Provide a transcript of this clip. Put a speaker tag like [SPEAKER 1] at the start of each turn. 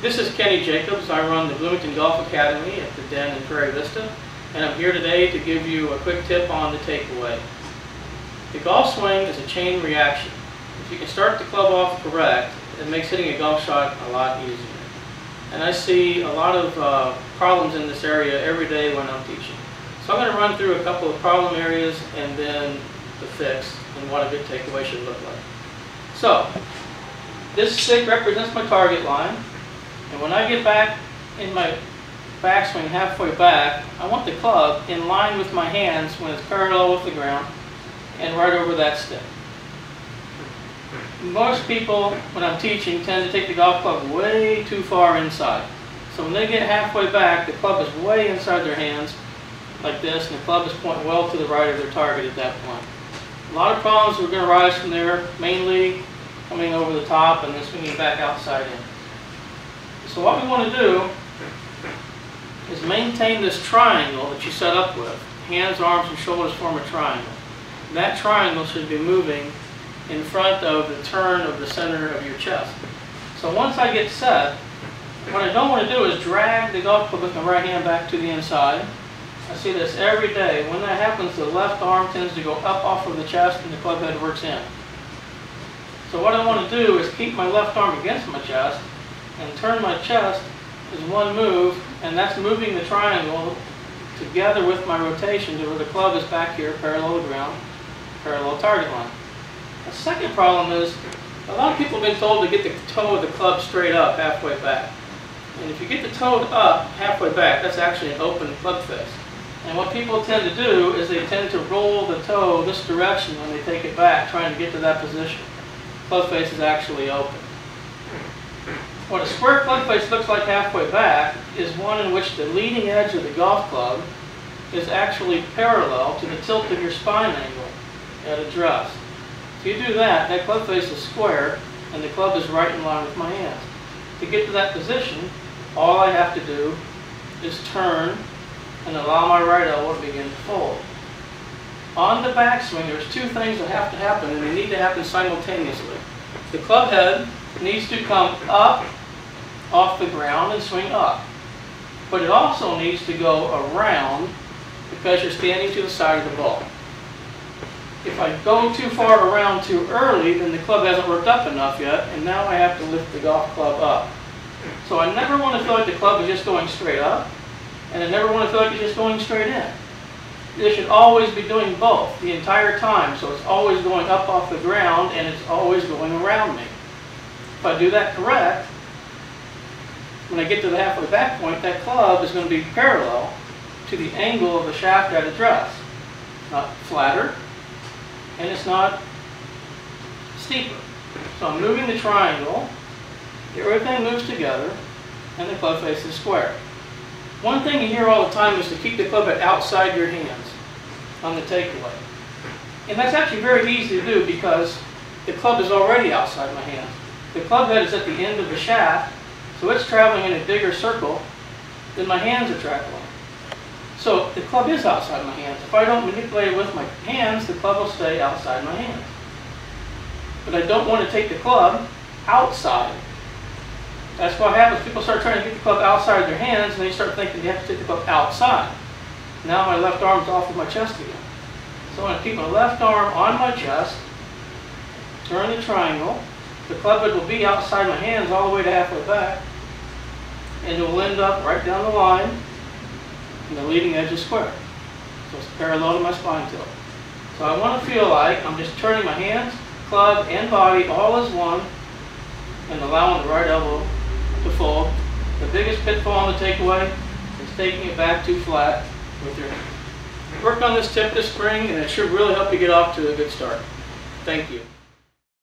[SPEAKER 1] This is Kenny Jacobs. I run the Bloomington Golf Academy at the Den in Prairie Vista, and I'm here today to give you a quick tip on the takeaway. The golf swing is a chain reaction. If you can start the club off correct, it makes hitting a golf shot a lot easier. And I see a lot of problems in this area every day when I'm teaching. So I'm going to run through a couple of problem areas and then the fix and what a good takeaway should look like. So, this stick represents my target line. And when I get back in my backswing halfway back, I want the club in line with my hands when it's parallel with the ground and right over that stick. Most people, when I'm teaching, tend to take the golf club way too far inside. So when they get halfway back, the club is way inside their hands, like this, and the club is pointing well to the right of their target at that point. A lot of problems are going to arise from there, mainly coming over the top and then swinging back outside in. So what we want to do is maintain this triangle that you set up with. Hands, arms, and shoulders form a triangle. That triangle should be moving in front of the turn of the center of your chest. So once I get set, what I don't want to do is drag the golf club with my right hand back to the inside. I see this every day. When that happens, the left arm tends to go up off of the chest and the club head works in. So what I want to do is keep my left arm against my chest and turn my chest is one move, and that's moving the triangle together with my rotation to where the club is back here parallel to the ground, parallel target line. The second problem is a lot of people have been told to get the toe of the club straight up halfway back. And if you get the toe up halfway back, that's actually an open club face. And what people tend to do is they tend to roll the toe this direction when they take it back, trying to get to that position. Club face is actually open. What a square club face looks like halfway back is one in which the leading edge of the golf club is actually parallel to the tilt of your spine angle at address. If you do that, that club face is square and the club is right in line with my hands. To get to that position, all I have to do is turn and allow my right elbow to begin to fold. On the backswing, there's two things that have to happen, and they need to happen simultaneously. The club head needs to come up off the ground and swing up. But it also needs to go around because you're standing to the side of the ball. If I go too far around too early, then the club hasn't worked up enough yet, and now I have to lift the golf club up. So I never want to feel like the club is just going straight up, and I never want to feel like it's just going straight in. They should always be doing both the entire time, so it's always going up off the ground and it's always going around me. If I do that correct, when I get to the halfway back point, that club is going to be parallel to the angle of the shaft at address. Not flatter, and it's not steeper. So I'm moving the triangle, everything moves together, and the club face is square. One thing you hear all the time is to keep the club head outside your hands on the takeaway. And that's actually very easy to do because the club is already outside my hands. The club head is at the end of the shaft, so it's traveling in a bigger circle than my hands are traveling. So the club is outside my hands. If I don't manipulate it with my hands, the club will stay outside my hands. But I don't want to take the club outside. That's what happens. People start trying to get the club outside their hands, and they start thinking they have to take the club outside. Now my left arm's off of my chest again. So I'm going to keep my left arm on my chest, turn the triangle. The club head will be outside my hands all the way to halfway back, and it will end up right down the line, and the leading edge is square. So it's parallel to my spine tilt. So I want to feel like I'm just turning my hands, club, and body all as one, and allowing the right elbow to fold. The biggest pitfall on the takeaway is taking it back too flat with your hand. Work on this tip this spring, and it should really help you get off to a good start. Thank you.